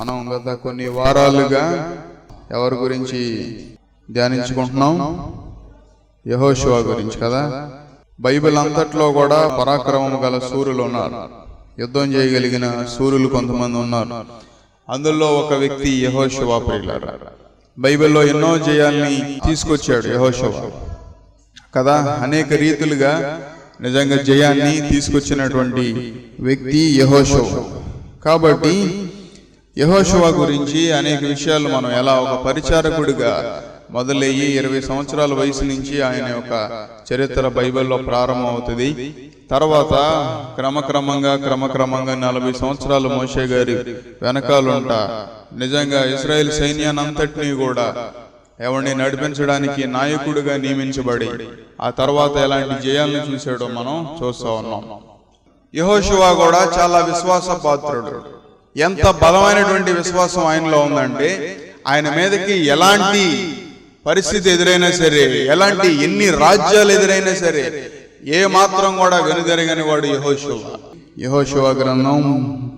మనం గత కొన్ని వారాలుగా ఎవరి గురించి ధ్యానించుకుంటున్నాం? యెహోషువ గురించి కదా. బైబిల్ అంతట్లో కూడా పరాక్రమం గల శూరులు ఉన్నారు, యుద్ధం చేయగలిగిన శూరులు కొంతమంది ఉన్నారు. అందులో ఒక వ్యక్తి యెహోషువ. ప్రియులారా, బైబిల్లో ఎన్నో జయాల్ని తీసుకొచ్చాడు యెహోషువ కదా. అనేక రీతులుగా నిజంగా జయాన్ని తీసుకొచ్చినటువంటి వ్యక్తి యెహోషువ. కాబట్టి యెహోషువ గురించి అనేక విషయాలు మనం ఎలా ఒక పరిచారకుడిగా మొదలయ్యి 20 సంవత్సరాల వయసు నుంచి ఆయన యొక్క చరిత్ర బైబిల్లో ప్రారంభం అవుతుంది. తర్వాత క్రమక్రమంగా 40 సంవత్సరాలు మోషే గారి వెనకాలంట నిజంగా ఇశ్రాయేల్ సైన్యానంతటినీ కూడా ఎవరిని నడిపించడానికి నాయకుడిగా నియమించబడి ఆ తర్వాత ఎలాంటి జయాలను చూశాడో మనం చూస్తా ఉన్నాం. యెహోషువ కూడా చాలా విశ్వాస పాత్రుడు. ఎంత బలమైనటువంటి విశ్వాసం ఆయనలో ఉందంటే, ఆయన మీదకి ఎలాంటి పరిస్థితి ఎదురైనా సరే, ఎన్ని రాజ్యాలు ఎదురైనా సరే, ఏ మాత్రం కూడా వెనుదిరగని వాడు యెహోషువ. యెహోషువ గ్రంథం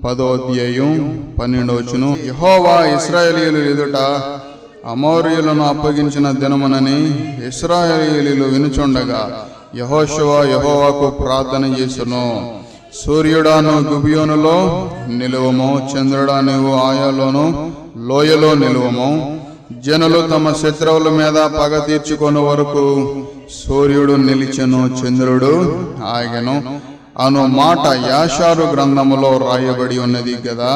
10వ అధ్యాయం 12వ వచనం, యెహోవా ఇశ్రాయేలీయుల ఎదుట అమోరీయులను అప్పగించిన దినమునని ఇశ్రాయేలీయులు వినుచుండగా యెహోషువ యెహోవాకు ప్రార్థన చేసెను. సూర్యుడా నువ్వు గిబియోనులో నిలువము, చంద్రుడా నువ్వు ఆయలోను లోయలో నిలువము. జనులు తమ శత్రువుల మీద పగ తీర్చుకునే వరకు సూర్యుడు నిలిచెను, చంద్రుడు ఆగెను అను మాట యాషారు గ్రంథములో రాయబడి ఉన్నది కదా.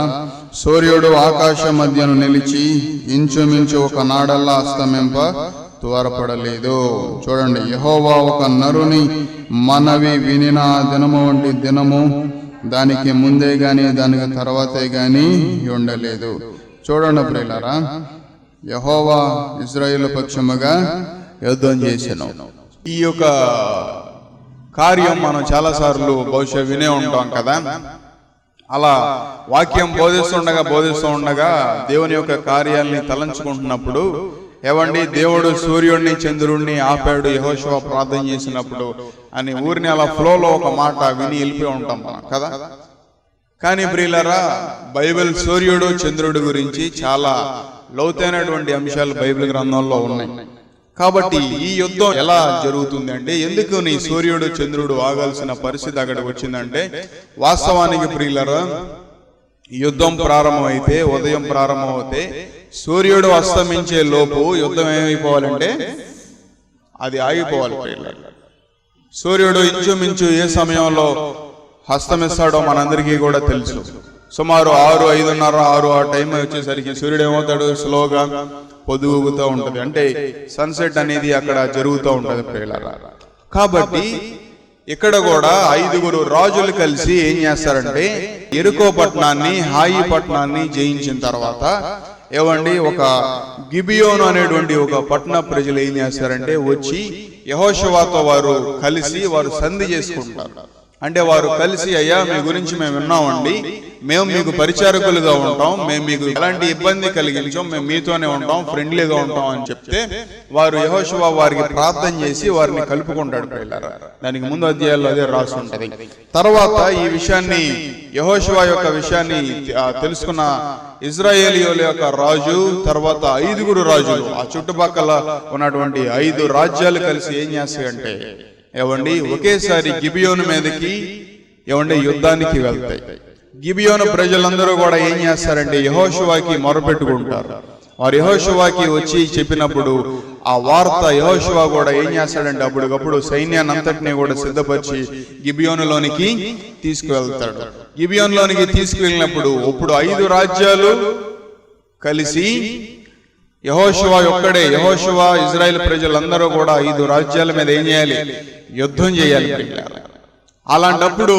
సూర్యుడు ఆకాశ మధ్యను నిలిచి ఇంచుమించు ఒక నాడల్లా అస్తమింప త్వరపడలేదు. చూడండి, యెహోవా ఒక నరుని మనవి వినిన దినము వంటి దినము దానికి ముందే గాని దానికి తర్వాతే గాని ఉండలేదు. చూడండి ప్రియులారా, యెహోవా ఇశ్రాయేలు పక్షముగా యుద్ధం చేసెను. ఈ యొక్క కార్యం మనం చాలా సార్లు బహుశా వినే ఉంటాం కదా. అలా వాక్యం బోధిస్తూ ఉండగా దేవుని యొక్క కార్యాలని తలంచుకుంటున్నప్పుడు ఏవండి, దేవుడు సూర్యుడిని చంద్రుడిని ఆపాడు యెహోషువ ప్రార్థన చేసినప్పుడు అని ఊరిని అలా ఫ్లోలో ఒక మాట విని వెళ్ళిపోయి ఉంటాం మనం కదా. కానీ ప్రియులారా, బైబిల్ సూర్యుడు చంద్రుడి గురించి చాలా లోతైనటువంటి అంశాలు బైబిల్ గ్రంథంలో ఉన్నాయి. కాబట్టి ఈ యుద్ధం ఎలా జరుగుతుంది అంటే, ఎందుకు నీ సూర్యుడు చంద్రుడు ఆగాల్సిన పరిస్థితి అక్కడికి వచ్చిందంటే, వాస్తవానికి ప్రియులారా, యుద్ధం ప్రారంభమైతే ఉదయం ప్రారంభమైతే సూర్యుడు అస్తమించే లోపు యుద్ధం ఏమైపోవాలంటే అది ఆగిపోవాలి. సూర్యుడు ఇంచుమించు ఏ సమయంలో అస్తమిస్తాడో మనందరికీ కూడా తెలుసు. సుమారు 6, 5:30, 6 ఆ టైం వచ్చేసరికి సూర్యుడు ఏమవుతాడు, స్లోగా పొదుగుతూ ఉంటది. అంటే సన్సెట్ అనేది అక్కడ జరుగుతూ ఉంటది ప్రియులారా. కాబట్టి ఇక్కడ కూడా 5 రాజులు కలిసి ఏం చేస్తారంటే, యెరికో పట్టణాన్ని, హాయి పట్టణాన్ని జయించిన తర్వాత ఏవండి ఒక గిబియోను అనేటువంటి ఒక పట్టణ ప్రజలు ఏం చేస్తారంటే వచ్చి యెహోషువతో వారు కలిసి వారు సంధి చేసుకుంటారు. అంటే వారు కలిసి, అయ్యా మీ గురించి మేము విన్నామండి, మేము మీకు పరిచారకులుగా ఉంటాం, మేము మీకు ఎలాంటి ఇబ్బంది కలిగించాం, మేము మీతోనే ఉంటాం, ఫ్రెండ్లీగా ఉంటాం అని చెప్తే వారు యెహోషువ వారికి ప్రార్థన చేసి వారిని కలుపుకుంటాడు ప్రియులారా. దానికి ముందు అధ్యాయాల్లో అదే రాసి ఉంటది. తర్వాత ఈ విషయాన్ని, యెహోషువ యొక్క విషయాన్ని తెలుసుకున్న ఇశ్రాయేలీయుల యొక్క రాజు, తర్వాత 5 రాజులు, ఆ చుట్టుపక్కల ఉన్నటువంటి 5 రాజ్యాలు కలిసి ఏం చేస్తాయంటే ఏవండి ఒకేసారి గిబియోను మీదకి ఏవండి యుద్ధానికి వెళ్తాయి. గిబియోను ప్రజలందరూ కూడా ఏం చేస్తారంటే యెహోషువకి మొరపెట్టుకుంటారు. వారు యెహోషువకి వచ్చి చెప్పినప్పుడు ఆ వార్త యెహోషువ కూడా ఏం చేస్తాడంటే అప్పటికప్పుడు సైన్యాన్ని అంతటినీ కూడా సిద్ధపరిచి గిబియోనులోనికి తీసుకువెళ్తాడు. గిబియోనులోనికి తీసుకువెళ్ళినప్పుడు ఇప్పుడు 5 రాజ్యాలు కలిసి యెహోషువ ఒక్కడే, యెహోషువ ఇశ్రాయేల్ ప్రజలందరూ కూడా 5 రాజ్యాల మీద ఏం చేయాలి, యుద్ధం చేయాలి. అలాంటప్పుడు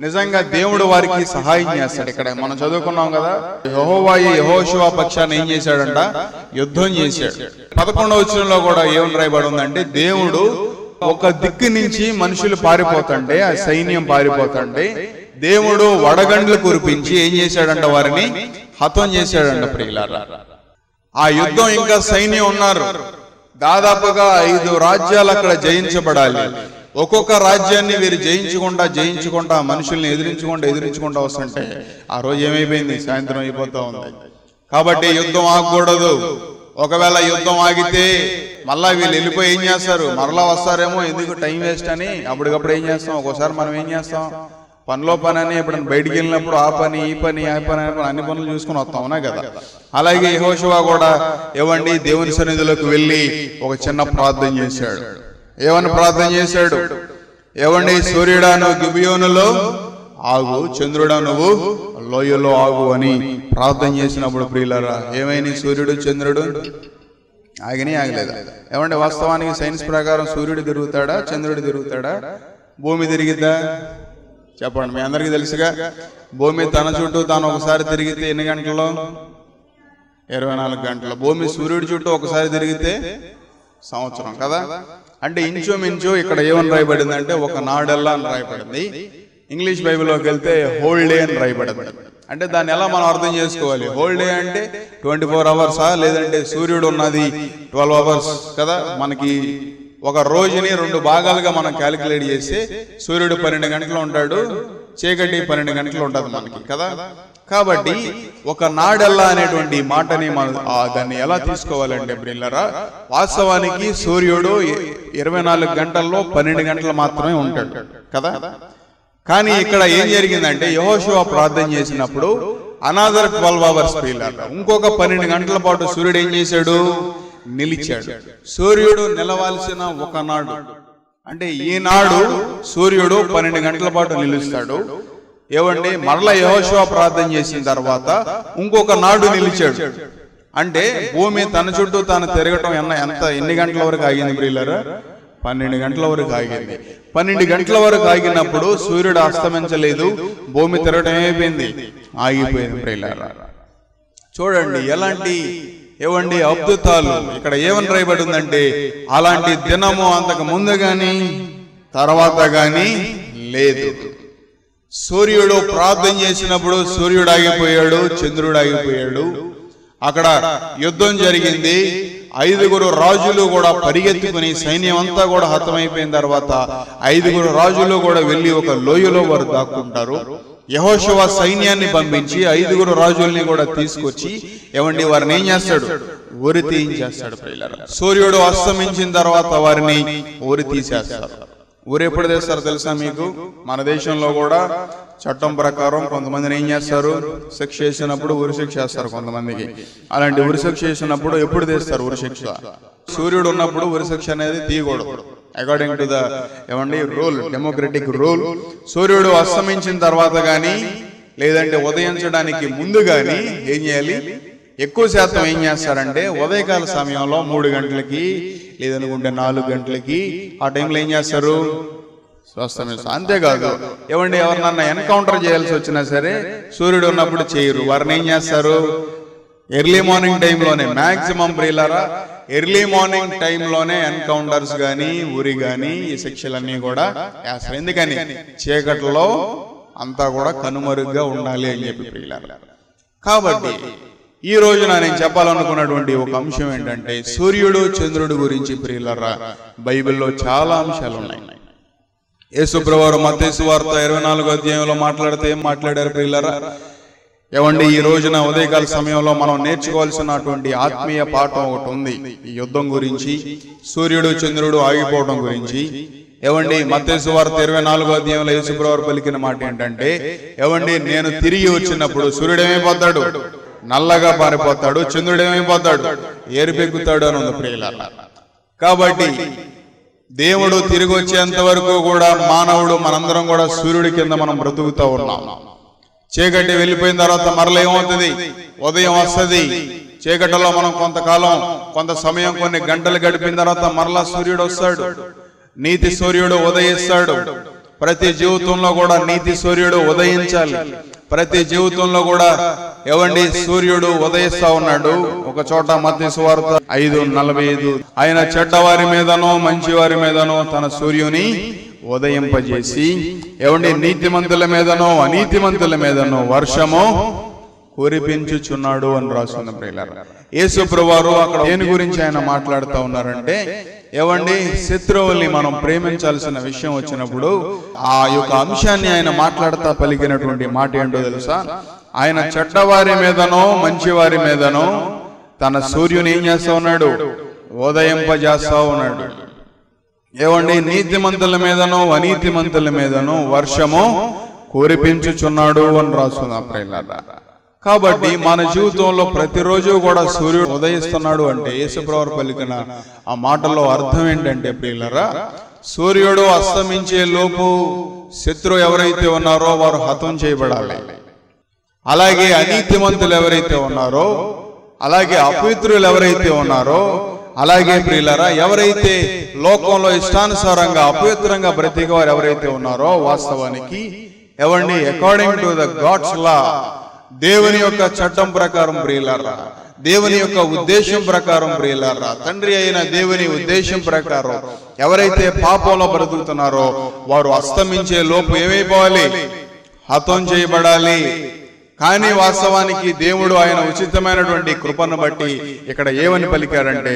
నిజంగా దేవుడు వారికి సహాయం చేస్తాడు. ఇక్కడ మనం చదువుకున్నాం కదా, యెహోవా యెహోషువ పక్షాన్ని ఏం చేశాడంట, యుద్ధం చేశాడు. 11వ వచనంలో కూడా ఏం రాయబడి ఉందంటే, దేవుడు ఒక దిక్కు నుంచి మనుషులు పారిపోతుంటే, ఆ సైన్యం పారిపోతుంటే దేవుడు వడగండ్లు కురిపించి ఏం చేశాడంట, వారిని హతం చేశాడంట ప్రియులారా. ఆ యుద్ధం ఇంకా సైన్యం ఉన్నారు, దాదాపుగా 5 రాజ్యాలు అక్కడ జయించబడాలి. ఒక్కొక్క రాజ్యాన్ని వీరు జయించుకుంటా మనుషుల్ని ఎదిరించుకుంటా వస్తుంటే ఆ రోజు ఏమైపోయింది, సాయంత్రం అయిపోతా ఉంది. కాబట్టి యుద్ధం ఆగకూడదు. ఒకవేళ యుద్ధం ఆగితే మళ్ళా వీళ్ళు వెళ్ళిపోయి ఏం చేస్తారు, మరలా వస్తారేమో, ఎందుకు టైం వేస్ట్ అని అప్పటికప్పుడు ఏం చేస్తాం. ఒక్కోసారి మనం ఏం చేస్తాం, పనిలో పని అని ఎప్పుడైనా బయటికి వెళ్ళినప్పుడు ఆ పని ఈ పని అన్ని పనులు చూసుకుని వస్తాం, అవునా కదా. అలాగే యెహోషువ కూడా ఏవండి దేవుని సన్నిధిలోకి వెళ్ళి ఒక చిన్న ప్రార్థన చేశాడు. ఏమని ప్రార్థన చేశాడు, ఏవండి సూర్యుడా నువ్వు గిబియోనులో ఆగు, చంద్రుడా నువ్వు లోయలో ఆగు అని ప్రార్థన చేసినప్పుడు ప్రియులారా ఏమైనా సూర్యుడు చంద్రుడు ఆగలేదా? ఏమంటే వాస్తవానికి సైన్స్ ప్రకారం సూర్యుడు తిరుగుతాడా, చంద్రుడు తిరుగుతాడా, భూమి తిరిగిద్దా? చెప్పండి, మీ అందరికీ తెలుసుగా. భూమి తన చుట్టూ తాను ఒకసారి తిరిగితే ఎన్ని గంటలు? 24 గంటలు. భూమి సూర్యుడి చుట్టూ ఒకసారి తిరిగితే సంవత్సరం కదా. అంటే ఇంచుమించు ఇక్కడ ఏమని రాయబడింది అంటే ఒక నాడెల్లా అని రాయబడింది. ఇంగ్లీష్ బైబిల్లోకి వెళ్తే హోల్ డే అని రాయబడింది. అంటే దాన్ని ఎలా మనం అర్థం చేసుకోవాలి? హోల్ డే అంటే 24 అవర్సా, లేదంటే సూర్యుడు ఉన్నది 12 అవర్స్ కదా. మనకి ఒక రోజుని 2 భాగాలుగా మనం క్యాలిక్యులేట్ చేస్తే సూర్యుడు 12 గంటలు ఉంటాడు, చీకటి 12 గంటలు ఉంటుంది మనకి కదా. కాబట్టి ఒక నాడెల్లా అనేటువంటి మాటని మనం దాన్ని ఎలా తీసుకోవాలంటే బ్రిల్లరా, వాస్తవానికి సూర్యుడు 24 గంటల్లో 12 గంటలు మాత్రమే ఉంటాడు కదా. కానీ ఇక్కడ ఏం జరిగిందంటే యెహోషువ ప్రార్థన చేసినప్పుడు అనదర్ 12 అవర్స్ ప్రియులారా, ఇంకొక 12 గంటల పాటు సూర్యుడు ఏం చేశాడు, నిలిచాడు. సూర్యుడు నిలవాల్సిన ఒకనాడు అంటే ఈనాడు సూర్యుడు 12 గంటల పాటు నిలుస్తాడు. ఏవండి మరలా యెహోషువ ప్రార్థన చేసిన తర్వాత ఇంకొక నాడు నిలిచాడు. అంటే భూమి తన చుట్టూ తాను తిరగటం ఎన్ని గంటల వరకు ఆగింది ప్రియులారా? 12 గంటల వరకు ఆగింది. 12 గంటల వరకు ఆగినప్పుడు సూర్యుడు అస్తమించలేదు, భూమి తిరగటం అయిపోయింది, ఆగిపోయింది ప్రియులారా. చూడండి ఎలాంటి ఏవండి అద్భుతాలు ఇక్కడ ఏమని రాయబడి ఉందంటే అలాంటి దినము అంతకు ముందు గాని తర్వాత గాని లేదు. సూర్యుడు ప్రార్థన చేసినప్పుడు సూర్యుడు ఆగిపోయాడు, చంద్రుడు ఆగిపోయాడు. అక్కడ యుద్ధం జరిగింది. 5 రాజులు కూడా పరిగెత్తుకుని సైన్యం అంతా కూడా హతమైపోయిన తర్వాత 5 రాజులు కూడా వెళ్ళి ఒక లోయలో వారు దాక్కుంటారు. యెహోషువ సైన్యాన్ని పంపించి 5 రాజుల్ని కూడా తీసుకొచ్చి ఏమండి వారిని ఏం చేస్తాడు, ఊరి తీయించేస్తాడు ప్రియులారా. సూర్యుడు అస్తమించిన తర్వాత వారిని ఊరి తీసేస్తారు. ఊరు ఎప్పుడు తెస్తారు తెలుసా మీకు? మన దేశంలో కూడా చట్టం ప్రకారం కొంతమందిని ఏం చేస్తారు, శిక్ష చేసినప్పుడు ఉరి శిక్ష చేస్తారు కొంతమందికి. అలాంటి ఉరి శిక్ష చేసినప్పుడు ఎప్పుడు తెస్తారు ఉరి శిక్ష? సూర్యుడు ఉన్నప్పుడు ఉరి శిక్ష అనేది తీయకూడదు. అకార్డింగ్ టు ద ఏమండి రూల్, డెమోక్రటిక్ రూల్. సూర్యుడు అస్తమించిన తర్వాత కానీ లేదంటే ఉదయించడానికి ముందు కానీ ఏం చేయాలి, ఎక్కువ శాతం ఏం చేస్తారంటే ఉదయకాల సమయంలో 3 గంటలకి లేదనుకుంటే 4 గంటలకి ఆ టైంలో ఏం చేస్తారు, స్వస్థమిస్తారు. అంతేకాదు ఏమండి ఎవరినన్నా ఎన్కౌంటర్ చేయాల్సి వచ్చినా సరే సూర్యుడు ఉన్నప్పుడు చేయరు. వారిని ఏం చేస్తారు, ఎర్లీ మార్నింగ్ టైంలోనే మ్యాక్సిమం ప్రియులారా, ఎర్లీ మార్నింగ్ టైంలోనే ఎన్కౌంటర్స్ కానీ ఊరి కానీ ఈ శిక్షలన్నీ కూడా వేస్తారు. ఎందుకని చీకట్లో అంతా కూడా కనుమరుగ్గా ఉండాలి అని చెప్పి ప్రియులారా. కాబట్టి ఈ రోజున నేను చెప్పాలనుకున్నటువంటి ఒక అంశం ఏంటంటే సూర్యుడు చంద్రుడు గురించి ప్రియులారా బైబిల్లో చాలా అంశాలు ఉన్నాయి. యేసు ప్రభువు మత్తయి సువార్త 24వ అధ్యాయంలో మాట్లాడితే ఏం మాట్లాడారు ప్రియులారా? ఏమండి ఈ రోజున ఉదయకాల సమయంలో మనం నేర్చుకోవాల్సినటువంటి ఆత్మీయ పాఠం ఒకటి ఉంది ఈ యుద్ధం గురించి, సూర్యుడు చంద్రుడు ఆగిపోవడం గురించి. ఏవండి మత్తయి సువార్త 24వ అధ్యాయంలో యేసు ప్రభువు పలికిన మాట ఏంటంటే ఏవండి నేను తిరిగి వచ్చినప్పుడు సూర్యుడు ఏమైపోతాడు, నల్లగా పారిపోతాడు, చంద్రుడు ఏమైపోతాడు, ఏరుపెక్కుతాడు అని ఉంది ప్రియులారా. కాబట్టి దేవుడు తిరిగి వచ్చేంత వరకు కూడా మానవుడు మనందరం కూడా సూర్యుడి కింద మనం బ్రతుకుతూ ఉన్నాం. చీకటి వెళ్ళిపోయిన తర్వాత మరల ఏమవుతుంది, ఉదయం వస్తుంది. చీకటిలో మనం కొంతకాలం కొంత సమయం కొన్ని గంటలు గడిపిన తర్వాత మరలా సూర్యుడు వస్తాడు, నీతి సూర్యుడు ఉదయిస్తాడు. ప్రతి జీవితంలో కూడా నీతి సూర్యుడు ఉదయించాలి. ప్రతి జీవితంలో కూడా ఏవండి సూర్యుడు ఉదయిస్తా ఉన్నాడు. ఒక చోట మత్తయి సువార్త 5:45 ఆయన చెడ్డవారి మీదనో మంచి వారి మీదనో తన సూర్యుని ఉదయింపజేసి ఏవండి నీతిమంతుల మీదనో అనీతిమంతుల మీదనో వర్షము కురిపించుచున్నాడు అని రాస్తున్న ప్రియులారా. యేసు ప్రభువారు అక్కడ దేని గురించి ఆయన మాట్లాడుతూ ఉన్నారంటే ఏవండి శత్రువుల్ని మనం ప్రేమించాల్సిన విషయం వచ్చినప్పుడు ఆ యొక్క అంశాన్ని ఆయన మాట్లాడుతూ పలికినటువంటి మాట ఏంటో తెలుసా? ఆయన చెడ్డవారి మీదనో మంచివారి మీదనో తన సూర్యుని ఏం చేస్తా ఉన్నాడు? ఉదయింపజేస్తా ఉన్నాడు. ఏమండి, నీతిమంతుల మీదనో అనీతిమంతుల మీదనో వర్షము కురిపించుచున్నాడు అని రాస్తుంది ప్రియులారా. కాబట్టి మన జీవితంలో ప్రతిరోజు కూడా సూర్యుడు ఉదయిస్తున్నాడు అంటే యేసుప్రభువు పలికిన ఆ మాటల్లో అర్థం ఏంటంటే ప్రియులారా, సూర్యుడు అస్తమించే లోపు శత్రువు ఎవరైతే ఉన్నారో వారు హతం చేయబడాలి. అలాగే అనీతిమంతులు ఎవరైతే ఉన్నారో, అలాగే అపవిత్రులు ఎవరైతే ఉన్నారో, అలాగే ప్రియులారా ఎవరైతే లోకంలో ఇష్టానుసారంగా అపవిత్రంగా బ్రతికేవారు ఎవరైతే ఉన్నారో, వాస్తవానికి ఎవండి according to the God's law, దేవుని యొక్క చట్టం ప్రకారం ప్రియులారా, దేవుని యొక్క ఉద్దేశం ప్రకారం ప్రియులారా, తండ్రి అయిన దేవుని ఉద్దేశం ప్రకారం ఎవరైతే పాపంలో బ్రతుకుతున్నారో వారు అస్తమించే లోపు ఏమైపోవాలి? హతం చేయబడాలి. కానీ వాస్తవానికి దేవుడు ఆయన ఉచితమైనటువంటి కృపను బట్టి ఇక్కడ ఏమని పలికారంటే,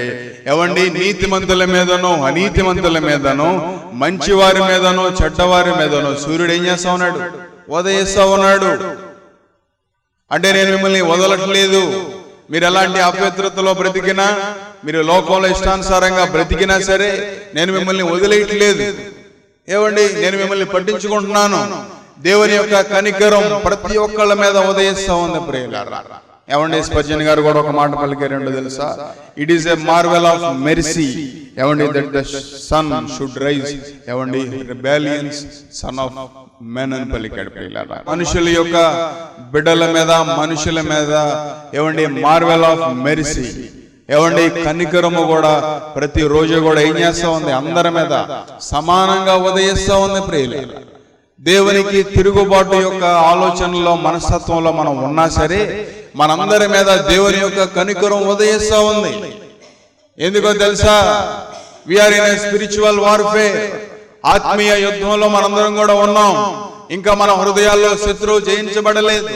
ఎవండి నీతిమంతుల మీదనో అనీతిమంతుల మీదనో మంచివారి మీదనో చెడ్డవారి మీదనో సూర్యుడు ఏం చేస్తా ఉన్నాడు? ఉదయిస్తా ఉన్నాడు. అంటే నేను మిమ్మల్ని వదలట్లేదు. మీరు ఎలాంటి అపవిత్రతలో బ్రతికినా, మీరు లోకంలో ఇష్టానుసారంగా బ్రతికినా సరే నేను మిమ్మల్ని వదిలేయట్లేదు. ఏవండి, నేను మిమ్మల్ని పట్టించుకుంటున్నాను. దేవుని యొక్క కనికరం ప్రతి ఒక్కళ్ళ మీద ఉదయిస్తా ఉంది ప్రియులారా. ఏవండి, స్పర్జన్ గారు కూడా ఒక మాట పలికారు తెలుసా? It is a marvel of mercy, ఏవండి, that the sun should rise, ఏవండి, రిబెలియన్స్ సన్ ఆఫ్ మెన్ అని పలికాడు ప్రియులారా. మనుషుల యొక్క బిడ్డల మీద, మనుషుల మీద ఏవండి మార్వెల్ ఆఫ్ మెర్సీ, ఏవండి కనికరము కూడా ప్రతి రోజు కూడా ఏం చేస్తా ఉంది? అందరి మీద సమానంగా ఉదయిస్తా ఉంది ప్రియులారా. దేవునికి తిరుగుబాటు యొక్క ఆలోచనలో మనస్తత్వంలో మనం ఉన్నా సరే మనందరి మీద దేవుని యొక్క కనికరం ఉదయిస్తా ఉంది. ఎందుకో తెలుసా? We are in a spiritual warfare, ఆత్మీయ యుద్ధంలో మనందరం కూడా ఉన్నాం. ఇంకా మన హృదయాల్లో శత్రువు జయించబడలేదు,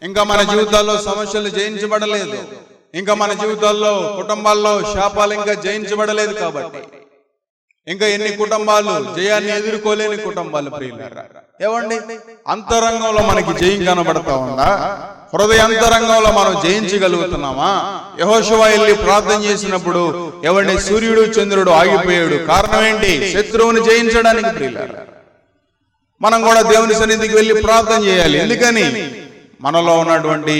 ఇంకా మన జీవితాల్లో సమస్యలు జయించబడలేదు, ఇంకా మన జీవితాల్లో కుటుంబాల్లో శాపాలు ఇంకా జయించబడలేదు. కాబట్టి ఇంకా ఎన్ని కుటుంబాలు జయాన్ని ఎదుర్కోలేని కుటుంబాలు ప్రియులారా. ఏవండి, అంతరంగంలో మనకి జయం కనబడతా ఉందా? హృదయ అంతరంగంలో మనం జయించగలుగుతున్నామా? యెహోషువ వెళ్ళి ప్రార్థన చేసినప్పుడు ఏవండి సూర్యుడు చంద్రుడు ఆగిపోయాడు. కారణం ఏంటి? శత్రువుని జయించడానికి ప్రియులారా. మనం కూడా దేవుని సన్నిధికి వెళ్ళి ప్రార్థన చేయాలి. ఎందుకని? మనలో ఉన్నటువంటి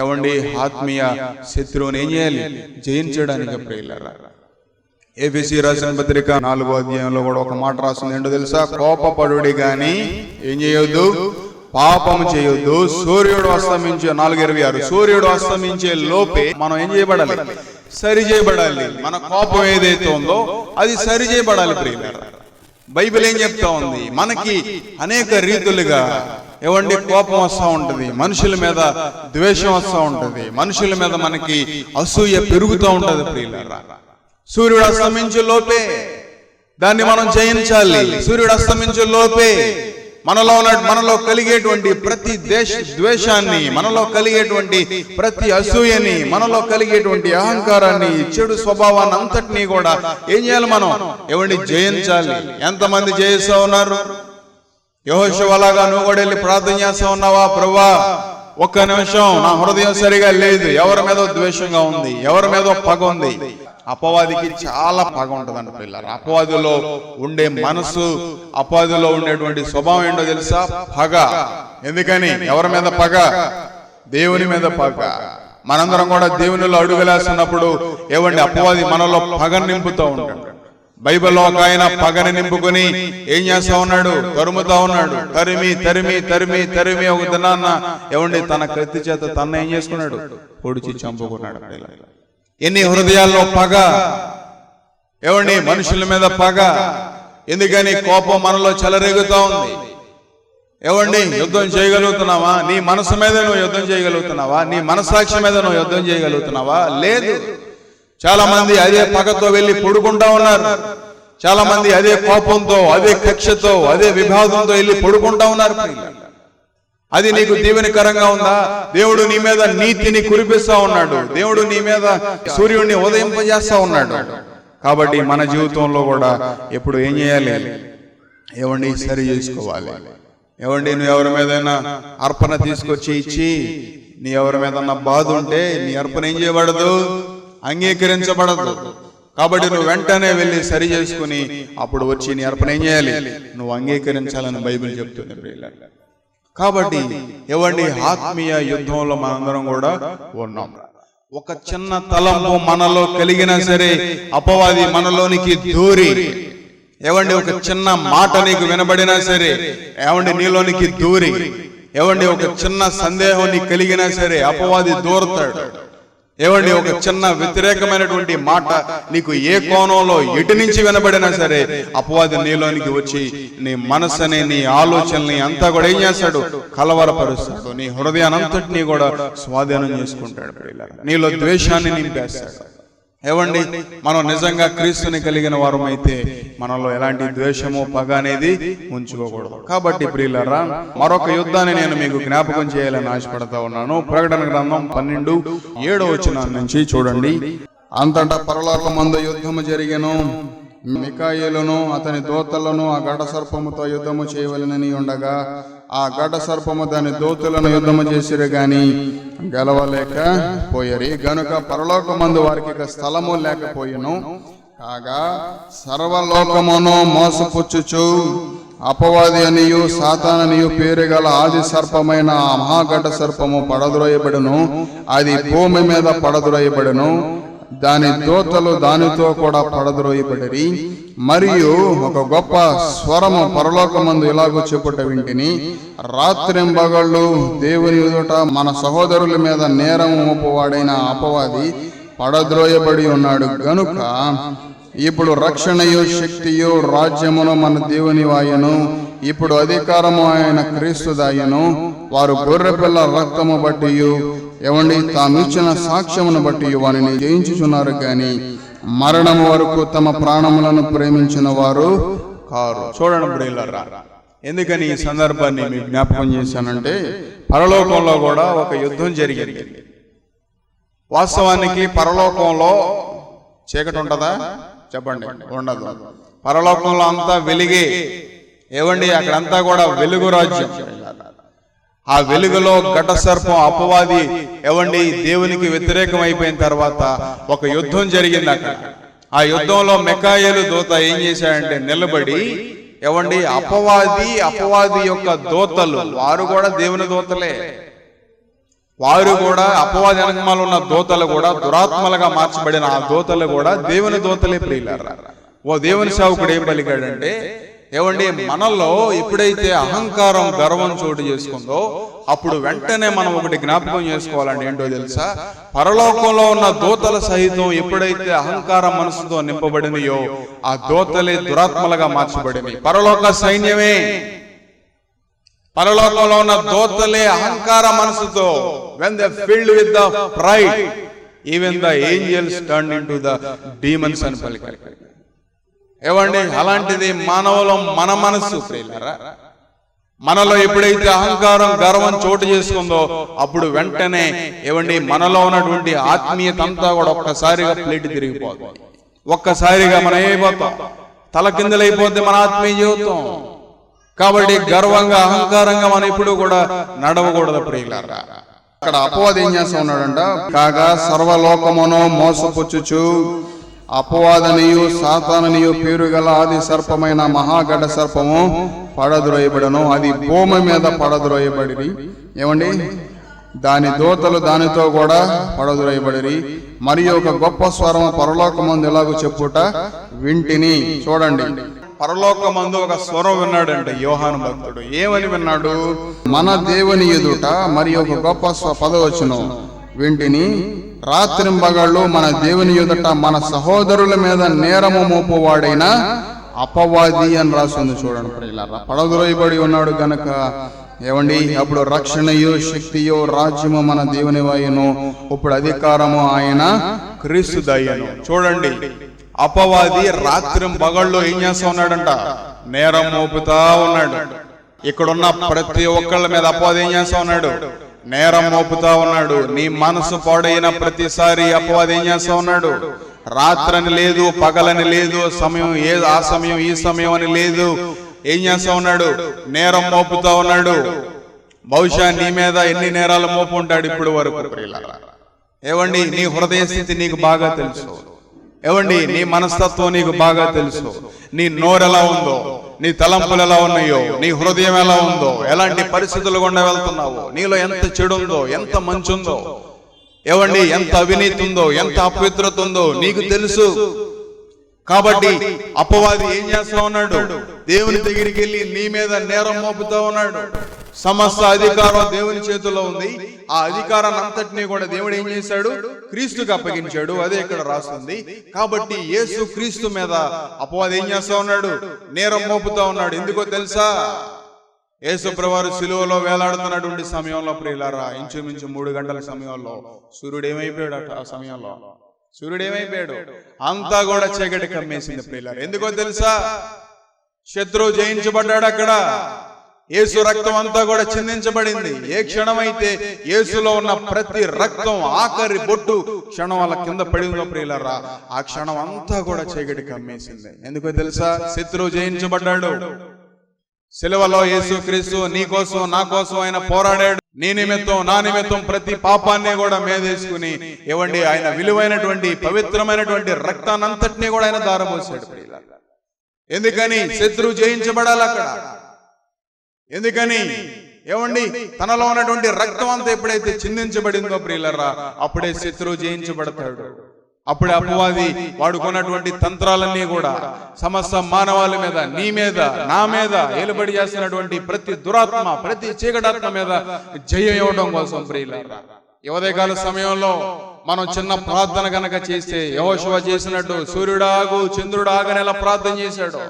ఏవండి ఆత్మీయ శత్రువుని ఏం చేయాలి? జయించడానికి ప్రియులారా. ఎఫెసీ రాసిన పత్రిక 4వ అధ్యాయంలో కూడా ఒక మాట రాస్తుంది. ఏంటో తెలుసా? కోపపడుడి గాని ఏం చేయొద్దు, పాపము చేయొద్దు. సూర్యుడు అస్తమించే 4:26 సూర్యుడు అస్తమించే లోపే మనం ఏం చేయబడాలి? సరి చేయబడాలి. మన కోపం ఏదైతే ఉందో అది సరి చేయబడాలి ప్రియులారా. బైబిల్ ఏం చెప్తా ఉంది? మనకి అనేక రీతులుగా ఏవండి కోపం వస్తూ ఉంటది, మనుషుల మీద ద్వేషం వస్తూ ఉంటది, మనుషుల మీద మనకి అసూయ పెరుగుతూ ఉంటది ప్రియులారా. సూర్యుడు అస్తమించే లోపే దాన్ని మనం జయించాలి. సూర్యుడు అస్తమించే లోపే మనలో కలిగేటువంటి ప్రతి ద్వేషాన్ని, మనలో కలిగేటువంటి ప్రతి అసూయని, మనలో కలిగేటువంటి అహంకారాన్ని, చెడు స్వభావాన్ని అంతటినీ కూడా ఏం చేయాలి? మనం ఏవండి జయించాలి. ఎంతమంది జయిస్తా ఉన్నారు? యెహోషువలాగా నువ్వు కూడా వెళ్ళి ప్రార్థన చేస్తా ఉన్నావా? ప్రభువా, ఒక్క నిమిషం నా హృదయం సరిగా లేదు, ఎవరి మీద ద్వేషంగా ఉంది, ఎవరి మీద పగ ఉంది. అపవాదికి చాలా పగ ఉంటదంట పిల్లలు. అపవాదిలో ఉండే మనసు, అపవాదిలో ఉండేటువంటి స్వభావం ఏంటో తెలుసా? పగ. ఎందుకని? ఎవరి మీద పగ? దేవుని మీద పగ. మనందరం కూడా దేవునిలో అడుగులేస్తున్నప్పుడు ఏవండి అపవాది మనలో పగ నింపుతూ ఉంటాడు. బైబిల్లో ఒక ఆయన పగని నింపుకొని ఏం చేస్తా ఉన్నాడు? తరుముతా ఉన్నాడు. తరిమి తరిమి తరిమి తరిమి ఒక దినాన్న ఏవండి తన కత్తి చేత తన ఏం చేసుకున్నాడు? పొడిచి చంపుకున్నాడు. ఎన్ని హృదయాల్లో పగ! ఏవండి మనుషుల మీద పగ. ఎందుకని? కోపం మనలో చెలరేగుతా ఉంది. ఏవండి యుద్ధం చేయగలుగుతున్నావా? నీ మనసు మీద నువ్వు యుద్ధం చేయగలుగుతున్నావా? నీ మనసాక్షి మీద నువ్వు యుద్ధం చేయగలుగుతున్నావా? లేదు. చాలా మంది అదే పగతో వెళ్ళి పడుకుంటా ఉన్నారు. చాలా మంది అదే కోపంతో, అదే కక్షతో, అదే విభాదంతో వెళ్ళి పడుకుంటా ఉన్నారు. అది నీకు దీవెనకరంగా ఉందా? దేవుడు నీ మీద నీతిని కురిపిస్తా ఉన్నాడు. దేవుడు నీ మీద సూర్యుడిని ఉదయింపజేస్తా ఉన్నాడు. కాబట్టి మన జీవితంలో కూడా ఎప్పుడు ఏం చేయాలి? ఏవండి సరి చేసుకోవాలి. ఏమండి, నువ్వు ఎవరి మీదైనా అర్పణ తీసుకొచ్చి ఇచ్చి నీ ఎవరి మీద బాధ ఉంటే నీ అర్పణ ఏం చేయబడదు, అంగీకరించబడదు. కాబట్టి నువ్వు వెంటనే వెళ్ళి సరి చేసుకుని అప్పుడు వచ్చి నీ అర్పణ ఏం చేయాలి, నువ్వు అంగీకరించాలని బైబిల్ చెప్తుంది ప్రియులారా. కాబట్టి ఏవండి, ఆత్మీయ యుద్ధంలో మనందరం కూడా ఉన్నాం. ఒక చిన్న తలంపు మనలో కలిగినా సరే అపవాది మనలోనికి దూరి, ఏవండి ఒక చిన్న మాట నీకు వినబడినా సరే ఏవండి నీలోనికి దూరి, ఏవండి ఒక చిన్న సందేహం నీకు కలిగినా సరే అపవాది దూరతాడు. ఏవండి ఒక చిన్న వ్యతిరేకమైనటువంటి మాట నీకు ఏ కోణంలో ఎటు నుంచి వినబడినా సరే అపవాది నీలోనికి వచ్చి నీ మనసుని, నీ ఆలోచనని అంతా కూడా ఏం చేస్తాడు, కలవరపరుస్తాడు. నీ హృదయానంతటినీ కూడా స్వాధీనం చేసుకుంటాడు. నీలో ద్వేషాన్ని నింపేస్తాడు. ఏవండి, మనం నిజంగా క్రీస్తుని కలిగిన వారమైతే మనలో ఎలాంటి ద్వేషము, పగ అనేది ఉంచుకోకూడదు. కాబట్టి ప్రియులారా, మరొక యుద్ధాన్ని నేను మీకు జ్ఞాపకం చేయాలని ఆశపడతా ఉన్నాను. ప్రకటన గ్రంథం 12:7 నుంచి చూడండి. అంతటా పరలోకమందు యుద్ధము జరిగెను. మికాయేలును అతని దూతలను ఆ గడ్డ సర్పముతో యుద్ధము చేయవలెనని ఉండగా ఆ గడ్డ సర్పము దాని దూతలను యుద్ధము చేసిరు గాని గెలవలేక పోయరి. గనుక పరలోకమందు వారికి ఇక స్థలము లేకపోయెను. కాగా సర్వలోకమును మోసపుచ్చుచు అపవాది అనియు సాతాననియు పేరు గల ఆది సర్పమైన ఆ మహాగడ్డ సర్పము పడద్రోయబడును. అది భూమి మీద పడద్రోయబడును. దాని దూతలు దానితో కూడా పడద్రోయబడిరి. మరియు ఒక గొప్ప స్వరము పరలోకమందు ఇలాగూ చెప్పుట వింటిని, రాత్రింబగళ్ళు దేవుని ఎదుట మన సహోదరుల మీద నేరము మోపువాడైన అపవాది పడద్రోయబడి ఉన్నాడు. గనుక ఇప్పుడు రక్షణయు శక్తియు రాజ్యమును మన దేవుని వాయను, ఇప్పుడు అధికారము ఆయన క్రీస్తు దాయను. వారు గొర్రెపిల్ల రక్తము బట్టి ఏమండి తామిచ్చిన సాక్ష్యమును బట్టి వారిని జయించుచున్నారు గాని మరణము వరకు తమ ప్రాణములను ప్రేమించిన వారు కారు. చూడండి ప్రియులారా, ఎందుకని ఈ సందర్భాన్ని మీకు జ్ఞాపకం చేశానంటే, పరలోకంలో కూడా ఒక యుద్ధం జరిగింది. వాస్తవానికి పరలోకంలో చీకటి ఉంటుందా చెప్పండి? ఉండదు. పరలోకంలో అంతా వెలిగే. ఏవండి, అక్కడంతా కూడా వెలుగు రాజ్యం. ఆ వెలుగులో ఘట సర్పం అపవాది ఏవండి దేవునికి వ్యతిరేకం అయిపోయిన తర్వాత ఒక యుద్ధం జరిగింది అక్కడ. ఆ యుద్ధంలో మికాయేలు దూత ఏం చేశాడంటే నిలబడి, ఏవండి అపవాది యొక్క దూతలు, వారు కూడా దేవుని దూతలే. వారు కూడా అపవాది వెనకమాల ఉన్న దూతలు కూడా దురాత్మలుగా మార్చబడిన ఆ దూతలు కూడా దేవుని దూతలే ప్రియులారా. ఓ దేవుని సేవకుడు ఏం పలికాడంటే, ఏవండి మనలో ఎప్పుడైతే అహంకారం, గర్వం చోటు చేసుకుందో అప్పుడు వెంటనే మనం ఒకటి జ్ఞాపకం చేసుకోవాలండి. ఏంటో తెలుసా? పరలోకంలో ఉన్న దూతల సహితం ఎప్పుడైతే అహంకార మనసుతో నింపబడినయో ఆ దూతలే దురాత్మలుగా మార్చబడినవి. పరలోక సైన్యమే, పరలోకంలో ఉన్న దూతలే అహంకార మనసుతో, when they filled with the pride, even the angels turned into the demons అని పలికారు. ఏవండి, అలాంటిది మానవులో మన మనస్సు ప్రియులారా. మనలో ఎప్పుడైతే అహంకారం, గర్వం చోటు చేసుకుందో అప్పుడు వెంటనే ఏవండి మనలో ఉన్నటువంటి ఆత్మీయత అంతా కూడా ఒక్కసారిగా ప్లేట్ తిరిగిపోతుంది. ఒక్కసారిగా మనం ఏమైపోతాం, తల కిందలైపోతే మన ఆత్మీయ జీవితం. కాబట్టి గర్వంగా, అహంకారంగా మనం ఇప్పుడు కూడా నడవకూడదు ప్రియులారా. అక్కడ అపవాది ఏం చేస్తా ఉన్నాడంట, కాగా సర్వలోకమును మోసపుచ్చుచు అపవాదనియు సాతాననియు పేరు గల ఆది సర్పమైన మహాగడ్డ సర్పము పడద్రోయబడను. అది భూమి మీద పడద్రోయబడి, ఏమండి దాని దూతలు దానితో కూడా పడద్రోయబడి. మరియు ఒక గొప్ప స్వరము పరలోకమందు ఎలాగో చెప్పుట వింటిని. చూడండి, పరలోకమందు ఒక స్వరం విన్నాడంటే యోహాను భక్తుడు. ఏమని విన్నాడు? మన దేవుని ఎదుట మరి ఒక గొప్ప 10 వింటిని, రాత్రింబగళ్ళు మన దేవుని ఎదుట మన సహోదరుల మీద నేరము మోపువాడైన అపవాది అని రాసింది. చూడండి ప్రియులారా, పడద్రోయబడి ఉన్నాడు గనక ఏమండి అప్పుడు రక్షణయు శక్తియు రాజ్యము మన దేవుని వాయును, ఇప్పుడు అధికారము ఆయన క్రీస్తు దయ్యను. చూడండి, అపవాది రాత్రింబగళ్ళు ఏం చేస్తా ఉన్నాడంట? నేరం మోపుతా ఉన్నాడు. ఇక్కడున్న ప్రతి ఒక్కళ్ళ మీద అపవాది ఏం చేస్తా ఉన్నాడు? నేరం మోపుతా ఉన్నాడు. నీ మనసు పాడైన ప్రతిసారి అపవాది ఏం చేస్తా ఉన్నాడు? రాత్రని లేదు, పగలని లేదు, సమయం ఆ సమయం ఈ సమయం అని లేదు. ఏం చేస్తా ఉన్నాడు? నేరం మోపుతా ఉన్నాడు. బహుశా నీ మీద ఎన్ని నేరాలు మోపు ఉంటాడు ఇప్పుడు వరకు. ఏవండి, నీ హృదయ స్థితి నీకు బాగా తెలుసు. ఏవండి, నీ మనస్తత్వం నీకు బాగా తెలుసు. నీ నోరు ఎలా ఉందో, నీ తలంపులు ఎలా ఉన్నాయో, నీ హృదయం ఎలా ఉందో, ఎలాంటి పరిస్థితులు గుండా వెళ్తున్నావో, నీలో ఎంత చెడు ఉందో, ఎంత మంచి ఉందో, ఏవండి ఎంత అవినీతి ఉందో, ఎంత అపవిత్రత ఉందో నీకు తెలుసు. కాబట్టి అపవాది ఏం చేస్తా ఉన్నాడు? దేవుని దగ్గరికి వెళ్ళి నీ మీద నేరం మోపుతా ఉన్నాడు. సమస్త అధికారం దేవుని చేతుల్లో ఉంది. ఆ అధికారాన్ని అంతటినీ కూడా దేవుడు ఏం చేశాడు? క్రీస్తుకి అప్పగించాడు. అదే ఇక్కడ రాస్తుంది. కాబట్టి యేసు క్రీస్తు మీద అపవాది ఏం చేస్తా ఉన్నాడు? నేరం మోపుతా ఉన్నాడు. ఎందుకో తెలుసా? యేసు ప్రభువారు సిలువలో వేలాడుతున్నటువంటి సమయంలో ప్రియులారా, ఇంచుమించు 3 గంటల సమయంలో సూర్యుడు ఏమైపోయాడు? ఆ సమయంలో సూర్యుడు ఏమైపోయాడు? అంతా కూడా చీకటి కమ్మేసింది ప్రియులారా. ఎందుకో తెలుసా? శత్రువు జయించబడ్డాడు. అక్కడ యేసు రక్తం అంతా కూడా చిందించబడింది. ఏ క్షణమైతే యేసులో ఉన్న ప్రతి రక్తం ఆఖరి బొట్టు క్షణం వాళ్ళ కింద పడిందో ప్రియులారా, ఆ క్షణం అంతా కూడా చీకటి కమ్మేసింది. ఎందుకో తెలుసా? శత్రువు జయించబడ్డాడు. సిలువలో యేసు క్రీస్తు నీ కోసం నా కోసం ఆయన పోరాడాడు. నీ నిమిత్తం నా నిమిత్తం ప్రతి పాపాన్ని కూడా మేదేసుకుని ఏవండి ఆయన విలువైనటువంటి పవిత్రమైనటువంటి రక్తాన్నంతటినీ కూడా ఆయన దారపోసాడు. ఎందుకని? శత్రువు జయించబడాలి అక్కడ. ఎందుకని? ఏమండి, తనలో ఉన్నటువంటి రక్తం అంతా ఎప్పుడైతే చిందించబడిందో ప్రియులరా, అప్పుడే శత్రువు జయించబడతాడు. అప్పుడే అపవాది వాడుకున్నటువంటి తంత్రాలన్నీ కూడా సమస్త మానవాళి మీద, నీ మీద, నా మీద ఏలుబడి చేస్తున్నటువంటి ప్రతి దురాత్మ, ప్రతి చీకటాత్మ మీద జయం ఇవ్వడం కోసం ప్రియులారా, ఉదయకాల సమయంలో మనం చిన్న ప్రార్థన గనక చేస్తే యెహోషువ చేసినట్టు సూర్యుడాగు చంద్రుడాగని ఎలా ప్రార్థన చేశాడో,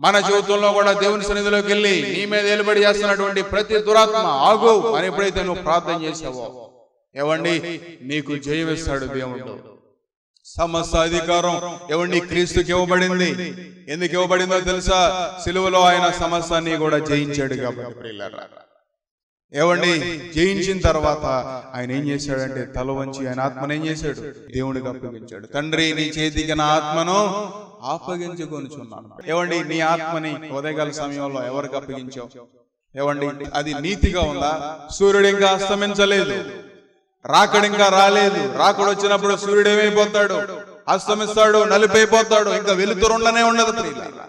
మన జీవితంలో కూడా దేవుని సన్నిధిలోకి వెళ్ళి నీ మీద ఏలుబడి చేస్తున్నటువంటి ప్రతి దురాత్మ ఆగు అని ఎప్పుడైతే నువ్వు ప్రార్థన చేసావో, ఏవండి నీకు జయం ఇస్తాడు దేవుడు. సమస్త అధికారం ఏవండి క్రీస్తుకి ఇవ్వబడింది. ఎందుకు ఇవ్వబడిందో తెలుసా? సిలువలో ఆయన సమస్తాన్ని కూడా జయించాడు కాబట్టి. ఏవండి, జయించిన తర్వాత ఆయన ఏం చేశాడంటే తల వంచి ఆయన ఆత్మను ఏం చేశాడు? దేవుడికి అప్పగించాడు. తండ్రి, నీ చేతికి నా ఆత్మను అప్పగించుకొనుచున్నాను. ఏవండి, నీ ఆత్మని ఉదయకాల సమయంలో ఎవరికి అప్పగించావు? ఏవండి, అది నీతిగా ఉందా? సూర్యుడు ఇంకా అస్తమించలేదు, రాకడు ఇంకా రాలేదు. రాకడు వచ్చినప్పుడు సూర్యుడు ఏమైపోతాడు? అస్తమిస్తాడు, నలిపైపోతాడు, ఇంకా వెలుతురుండనే ఉండదు ప్రియులారా.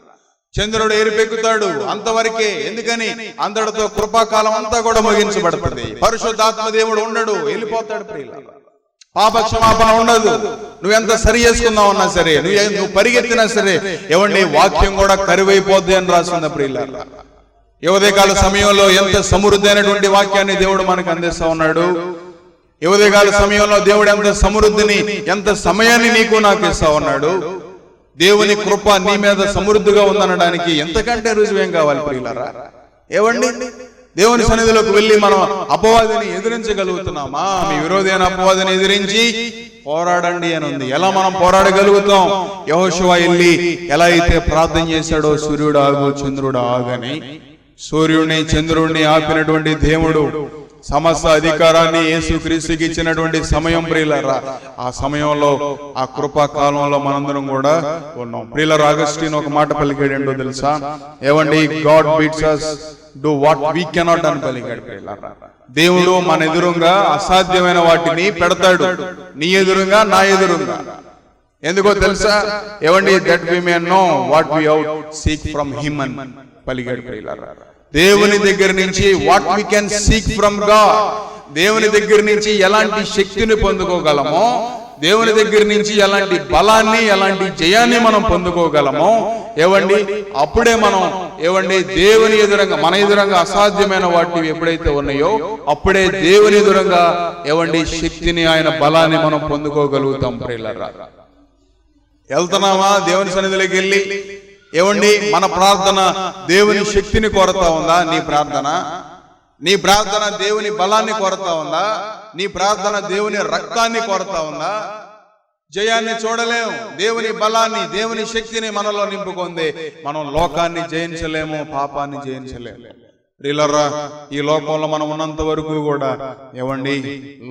చంద్రుడు ఎరిపెక్కుతాడు, అంతవరకే. ఎందుకని? అంతటితో కృపాకాలం అంతా కూడా ముగించబడుతుంది. పరిశుద్ధాత్మ దేవుడు ఉండడు, వెళ్ళిపోతాడు ప్రియులారా. పాప క్షమాపణ ఉండదు. నువ్వెంత సరి చేసుకుందామన్నా సరే, నువ్వు పరిగెత్తినా సరే, ఏవండి వాక్యం కూడా కరువైపోద్ది అని రాసింది ప్రియులారా. ఉదయకాల సమయంలో ఎంత సమృద్ధి అయినటువంటి వాక్యాన్ని దేవుడు మనకు అందిస్తా ఉన్నాడు. ఉదయకాల సమయంలో దేవుడు ఎంత సమృద్ధిని, ఎంత సమయాన్ని నీకు నాకు ఇస్తా ఉన్నాడు. దేవుని కృప నీ మీద సమృద్ధిగా ఉందనడానికి ఎంతకంటే రుజువేం కావాలి ప్రియులారా? ఏవండి, దేవుని సన్నిధిలోకి వెళ్ళి మనం అపవాదిని ఎదిరించగలుగుతున్నామా? మీ విరోధి అయిన అపవాదిని ఎదిరించి పోరాడండి అని ఉంది. ఎలా మనం పోరాడగలుగుతాం? యెహోషువ వెళ్ళి ఎలా అయితే ప్రార్థన చేశాడో, సూర్యుడు ఆగు చంద్రుడు ఆగని, సూర్యుడిని చంద్రుడిని ఆపినటువంటి దేవుడు సమస్త అధికారాన్ని యేసుక్రీస్తుకి ఇచ్చినటువంటి సమయం ప్రియులారా. ఆ సమయంలో, ఆ కృపా కాలంలో మనందరం కూడా ఉన్నాం ప్రియులారా. అగస్టిన్ ఒక మాట పలికాడు, ఏంటో తెలుసా? ఏవండి, God bids us do what we cannot అని పలికాడు ప్రియులారా. దేవుడు మన ఎదురుగా అసాధ్యమైన వాటిని పెడతాడు, నీ ఎదురుగా, నా ఎదురుగా. ఎందుకో తెలుసా? ఏవండి, that we may know what we out seek from him అని పలికాడు ప్రియులారా. దేవుని దగ్గర నుంచి what we can seek from God, దేవుని దగ్గర నుంచి ఎలాంటి శక్తిని పొందుకోగలమో, దేవుని దగ్గర నుంచి ఎలాంటి బలాన్ని, ఎలాంటి జయాన్ని మనం పొందుకోగలమో, ఏవండి అప్పుడే మనం ఏవండి దేవుని ఎదురంగా, మన ఎదురంగా అసాధ్యమైన వాటివి ఎప్పుడైతే ఉన్నాయో, అప్పుడే దేవుని ఎదురంగా ఏవండి శక్తిని, ఆయన బలాన్ని మనం పొందుకోగలుగుతాం ప్రియులారా. వెళ్తున్నామా దేవుని సన్నిధిలోకి వెళ్ళి? ఏవండి, మన ప్రార్థన దేవుని శక్తిని కోరుతా ఉందా? నీ ప్రార్థన దేవుని బలాన్ని కోరుతా ఉందా? నీ ప్రార్థన దేవుని రక్తాన్ని కోరుతా ఉందా? జయాన్ని చూడలేము. దేవుని బలాన్ని, దేవుని శక్తిని మనలో నింపుకుంది మనం లోకాన్ని జయించలేము, పాపాన్ని జయించలేము ప్రియులారా. ఈ లోకంలో మనం ఉన్నంత వరకు కూడా ఏవండి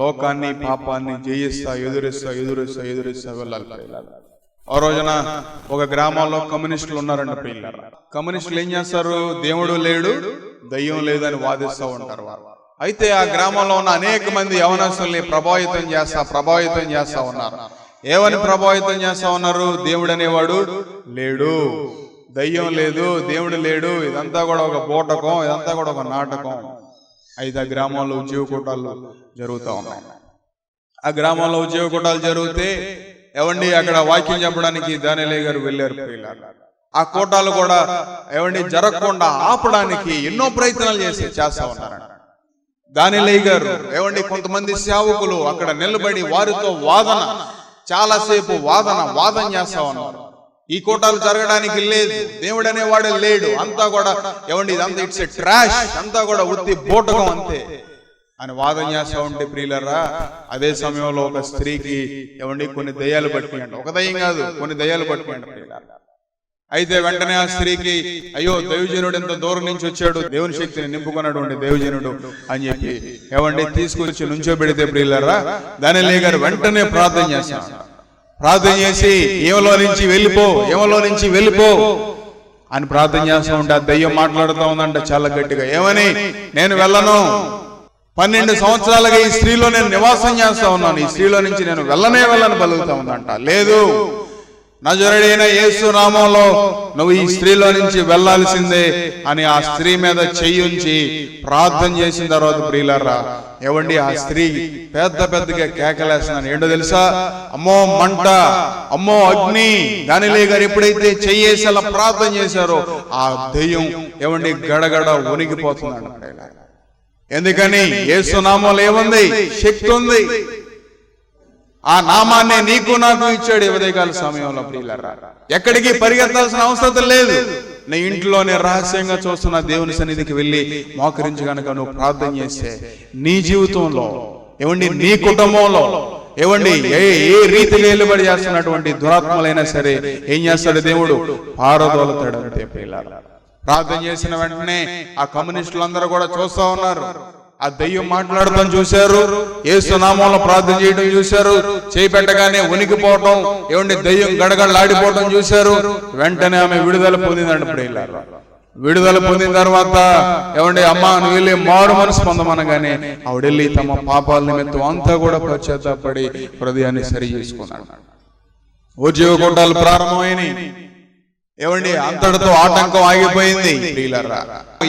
లోకాన్ని, పాపాన్ని జయిస్తా ఎదురిస్తా వెళ్ళాలి ప్రియులారా. ఆ రోజున ఒక గ్రామంలో కమ్యూనిస్టులు ఉన్నారంట ప్రియులారా. కమ్యూనిస్టులు ఏం చేస్తారు? దేవుడు లేడు, దయ్యం లేదని వాదిస్తూ ఉంటారు వారు. అయితే ఆ గ్రామంలో ఉన్న అనేక మంది యవనస్తుల్ని ప్రభావితం చేస్తా ఉన్నారు. ఏమని ప్రభావితం చేస్తా ఉన్నారు? దేవుడు అనేవాడు లేడు, దయ్యం లేదు, దేవుడు లేడు, ఇదంతా కూడా ఒక బోటకం, ఇదంతా కూడా ఒక నాటకం. అయితే ఆ గ్రామంలో ఉద్యోగ కూటాలు జరుగుతూ ఉన్నాయి. ఆ గ్రామంలో ఉద్యోగ కూటాలు జరిగితే ఏవండి అక్కడ వాక్యం చెప్పడానికి దానియేలు గారు వెళ్ళారు ప్రియులారా. ఆ కూటాలు కూడా ఏవండి జరగకుండా ఆపడానికి ఎన్నో ప్రయత్నాలు చేస్తా ఉన్నారంట. దానియేలు గారు ఏవండి కొంతమంది సేవకులు అక్కడ నిలబడి వారితో చాలాసేపు వాదన చేస్తా ఉన్నారు. ఈ కూటాలు జరగడానికి లేదు, దేవుడు అనేవాడే లేడు, అంతా కూడా ఏవండి ఇదంతా ఇట్స్ ఎ ట్రాష్, అంతా కూడా ఉత్తి బోటకం అంతే అని వాదన చేస్తా ఉంటే ప్రియులారా, అదే సమయంలో ఒక స్త్రీకి ఏవండి కొన్ని దయ్యాలు పట్టినాయండి. ఒక దయ్యం కాదు, కొన్ని దయ్యాలు పట్టినాయండి ప్రియులారా. అయితే వెంటనే ఆ స్త్రీకి అయ్యో దైవజనుడు ఎంత దూరం నుంచి వచ్చాడు, దేవుని శక్తిని నింపుకున్నటువంటి దైవజనుడు అని చెప్పి ఏవండి తీసుకొచ్చి నుంచోబెడితే ప్రియులారా, దానియేలు గారు వెంటనే ప్రార్థన చేసి ఏమలో నుంచి వెళ్ళిపో అని ప్రార్థన చేస్తూ ఉంటే ఆ దయ్యం మాట్లాడుతూ ఉందంట చాలా గట్టిగా. ఏమని? నేను వెళ్ళను, 12 సంవత్సరాలుగా ఈ స్త్రీలో నేను నివాసం చేస్తా ఉన్నాను, ఈ స్త్రీలో నుంచి నేను వెళ్ళను పలుకుతా ఉందంట. లేదు, నజరేయుడైన యేసు నామములో నువ్వు ఈ స్త్రీలో నుంచి వెళ్లాల్సిందే అని ఆ స్త్రీ మీద చెయ్యుంచి ప్రార్థన చేసిన తర్వాత ప్రియులారా, ఏవండి ఆ స్త్రీ పెద్దగా కేకలేస్తున్నాను. ఏంటో తెలుసా? అమ్మో మంట, అమ్మో అగ్ని. దానియేలు గారు ఎప్పుడైతే చెయ్యేసి అలా ప్రార్థన చేశారో ఆ దెయ్యం ఏవండి గడగడ వణికిపోతున్నాడు. ఎందుకని? యేసు నామములో ఏముంది? శక్తి ఉంది. ఆ నామాన్ని నీకు నాకు ఇచ్చాడు ఉదయకాల సమయంలో ప్రియులారా. ఎక్కడికి పరిగెత్తాల్సిన అవసరం లేదు. నీ ఇంట్లోనే రహస్యంగా చూస్తున్న దేవుని సన్నిధికి వెళ్ళి మోకరించి గనక నువ్వు ప్రార్థన చేస్తే నీ జీవితంలో ఏవండి, నీ కుటుంబంలో ఏవండి ఏ రీతిగా నిలబడి చేస్తున్నటువంటి దురాత్మలైనా సరే ఏం చేస్తాడు దేవుడు? పారదోలుతాడు అంతే ప్రియులారా. ప్రార్థన చేసిన వెంటనే ఆ కమ్యూనిస్టులందరూ కూడా చూస్తా ఉన్నారు. ఆ దెయ్యం మాట్లాడటం చూశారు, యేసు నామములో ప్రార్థన చేయడం చూశారు, చేయి పెట్టగానే ఉనికిపోవటం, ఏమండి దెయ్యం గడగడలాడిపోవటం చూశారు. వెంటనే ఆమె విడుదల పొందిందండి ప్రియులారా. విడుదల పొందిన తర్వాత ఏమండి అమ్మ నువ్వు వెళ్ళి మారు మనసు పొందమనగానే ఆవిడెళ్ళి తమ పాపాల నిమిత్తం అంతా కూడా పశ్చాత్తాపడి హృదయాన్ని సరి చేసుకున్నాడు. ఉద్యోగ కూటాలు ప్రారంభమైనవి. ఏమండి అంతటితో ఆటంకం ఆగిపోయింది ప్రియులారా.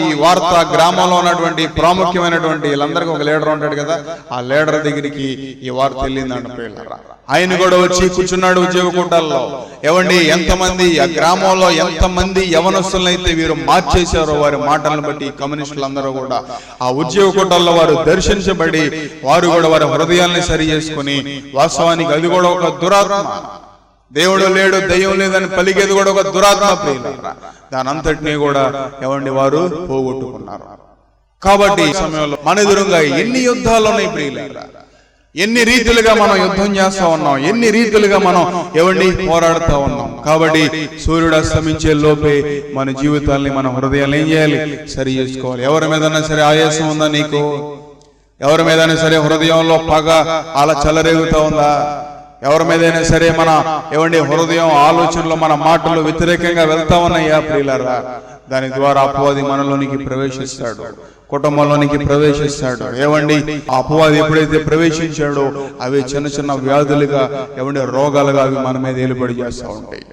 ఈ వార్త గ్రామంలో ఉన్నటువంటి ప్రాముఖ్యమైనటువంటి వీళ్ళందరికీ ఒక లీడర్ ఉంటాడు కదా, ఆ లీడర్ దగ్గరికి ఈ వార్త వెళ్ళిందంట ప్రియులారా. ఆయన కూడా వచ్చి కూర్చున్నాడు ఉద్యోగ కూటాల్లో. ఏవండి ఎంతమంది ఆ గ్రామంలో ఎంతమంది యవనస్తులైతే వీరు మార్చేశారో వారి మాటలను బట్టి కమ్యూనిస్టులందరూ కూడా ఆ ఉద్యోగ కూటాల్లో వారు దర్శించబడి వారు కూడా వారి హృదయాల్ని సరి చేసుకుని, వాస్తవానికి అది కూడా ఒక దురాత్మ, దేవుడు లేడు దయ్యం లేదని పలికేది కూడా ఒక దురాత్మ ప్రియులారా. దాని అంతటినీ కూడా ఏవండి వారు పోగొట్టుకున్నారు. కాబట్టి ఈ సమయంలో మన ఎదురుగా ఎన్ని యుద్ధాలు ఉన్నాయి ప్రియులారా, ఎన్ని రీతిలుగా మనం యుద్ధం చేస్తా ఉన్నాం, ఎన్ని రీతిలుగా మనం ఏవండి పోరాడుతూ ఉన్నాం. కాబట్టి సూర్యుడు అస్తమించే లోపే మన జీవితాల్ని మన హృదయాలు ఏం చేయాలి? సరి చేసుకోవాలి. ఎవరి మీదైనా సరే ఆయాసం ఉందా నీకు? ఎవరి మీదైనా సరే హృదయంలో పగ అలా చెలరేగుతా ఉందా? ఎవరి మీదైనా సరే మన ఏవండి హృదయం ఆలోచనలో మన మాటలు వ్యతిరేకంగా వెళ్తా ఉన్నాయా ప్రియులారా? దాని ద్వారా అపవాది మనలోనికి ప్రవేశిస్తాడు, కుటుంబంలోనికి ప్రవేశిస్తాడు. ఏవండి అపవాది ఎప్పుడైతే ప్రవేశించాడో అవి చిన్న వ్యాధులుగా ఏవండి రోగాలుగా అవి మన మీద ఏలుబడి చేస్తూ ఉంటాయి.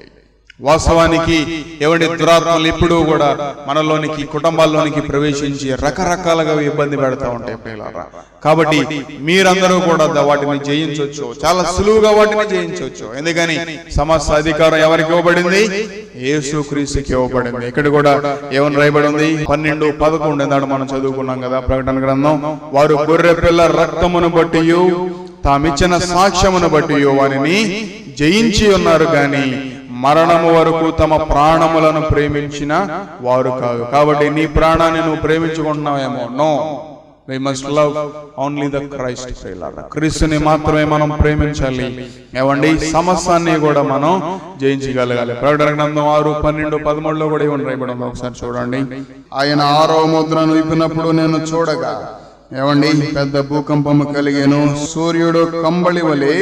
వాస్తవానికి ఏవండి దురాత్మలు ఎప్పుడూ కూడా మనలోనికి కుటుంబాల్లోనికి ప్రవేశించి రకరకాలుగా ఇబ్బంది పెడతా ఉంటాయి ప్రియులారా. కాబట్టి మీరందరూ కూడా వాటిని జయించవచ్చు, చాలా సులువుగా వాటిని జయించవచ్చు. ఎందుకని సమస్త అధికారం ఎవరికి ఇవ్వబడింది? యేసుక్రీస్తుకి ఇవ్వబడింది. ఇక్కడ కూడా ఏమని రాయబడి ఉంది? 12:11 నాడు మనం చదువుకున్నాం కదా ప్రకటన గ్రంథం. వారు గొర్రె పిల్ల రక్తమును బట్టి తామిచ్చిన సాక్ష్యమును బట్టి వారిని జయించి ఉన్నారు గాని మరణము వరకు తమ ప్రాణములను ప్రేమించిన వారు కాదు. కాబట్టి నీ ప్రాణాన్ని నువ్వు ప్రేమించుకుంటున్నావేమో? No, we must love only the Christ. క్రీస్తుని మాత్రమే మనం ప్రేమించాలి. ఏవండి సమస్తాన్ని కూడా మనం జయించగలగాలి. ప్రకటన గ్రంథం 6:12-13 కూడా ఏమని రాయబడి ఉందో ఒకసారి చూడండి. ఆయన 6వ ముద్రను విప్పినప్పుడు నేను చూడగా ఏవండి పెద్ద భూకంపము కలిగెను. సూర్యుడు కంబళి వలె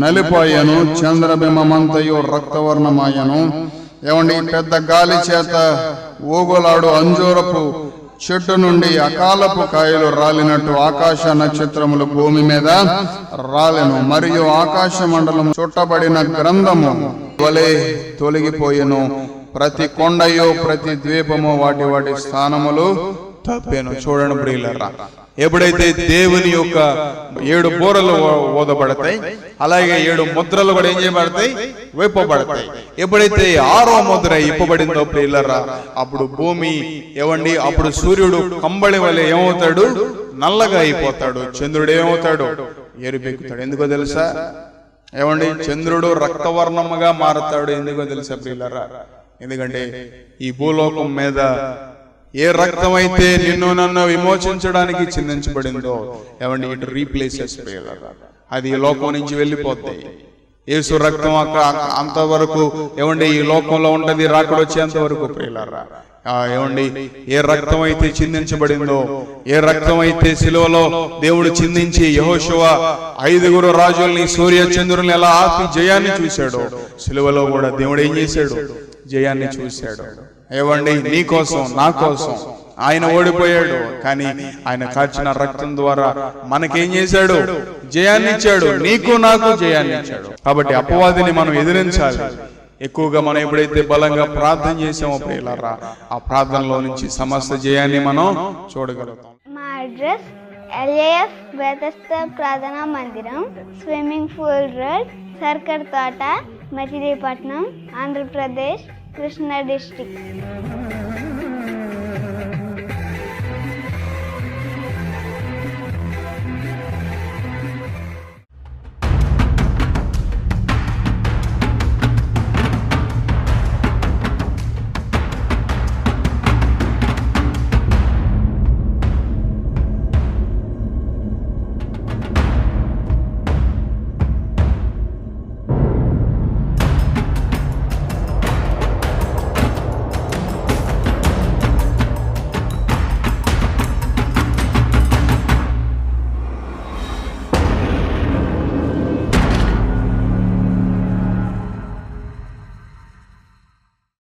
నలిపాయను, చంద్రబింబమంతయు రక్తవర్ణమాయను. ఏమండి, పెద్ద గాలి చేత ఊగులాడు అంజూరపు చెట్టు నుండి అకాలపు కాయలు రాలినట్టు ఆకాశ నక్షత్రములు భూమి మీద రాలెను. మరియు ఆకాశ మండలం చుట్టబడిన గ్రంథము వలె తొలగిపోయెను. ప్రతి కొండయు ప్రతి ద్వీపము వాటి వాటి స్థానములు తప్పాను. చూడండి ప్రియులారా, ఎప్పుడైతే దేవుని యొక్క 7 బూరలు ఊదబడతాయి, అలాగే 7 ముద్రలు కూడా ఏం చేయబడతాయి, విప్పబడతాయి. ఎప్పుడైతే 6వ ముద్ర ఇప్పబడిందో ప్రియులారా, అప్పుడు భూమి ఏమండి, అప్పుడు సూర్యుడు కంబళి వలె ఏమవుతాడు, నల్లగా అయిపోతాడు. చంద్రుడు ఏమవుతాడు, ఎరుపెక్కుతాడు. ఎందుకో తెలుసా? ఏమండి, చంద్రుడు రక్తవర్ణముగా మారుతాడు. ఎందుకో తెలుసా ప్రియులారా? ఎందుకంటే ఈ భూలోకం మీద ఏ రక్తం అయితే నిన్ను నన్ను విమోచించడానికి చిందించబడిందో, ఏమండి, ఇటు రీప్లేసెస్ అది ఈ లోకం నుంచి వెళ్ళిపోతాయి. యేసు రక్తం అంతవరకు ఏమండి ఈ లోకంలో ఉంటది, రాకడ వచ్చేంత వరకు ప్రియులారా. ఏమండి, ఏ రక్తం అయితే చిందించబడిందో, ఏ రక్తం అయితే సిలువలో దేవుడు చిందించి యెహోషువ 5 రాజుల్ని, సూర్య చంద్రుల్ని ఎలా ఆపి జయాన్ని చూశాడో, సిలువలో కూడా దేవుడు ఏం చేశాడు, జయాన్ని చూశాడు. ఏవండి, నీ కోసం నా కోసం ఆయన ఓడిపోయాడు, కానీ ఆయన కాచిన రక్తం ద్వారా మనకేం చేశాడు, జయాన్ని ఇచ్చాడు. నీకు నాకు జయాన్ని ఇచ్చాడు. కాబట్టి అపవాదిని మనం ఎదిరించాలి. ఎక్కువగా మనం ఎప్పుడైతే బలంగా ప్రార్థన చేసామో ప్రియులారా, ఆ ప్రార్థనలో నుంచి సమస్త జయాన్ని మనం చూడగలుగుతాం. మా అడ్రస్ LAF బెతెస్దా ప్రార్థనా మందిరం, స్విమ్మింగ్ పూల్ రోడ్, సర్కర్ తోట, మచిలీపట్నం, ఆంధ్రప్రదేశ్, కృష్ణా డిస్ట్రిక్ట్.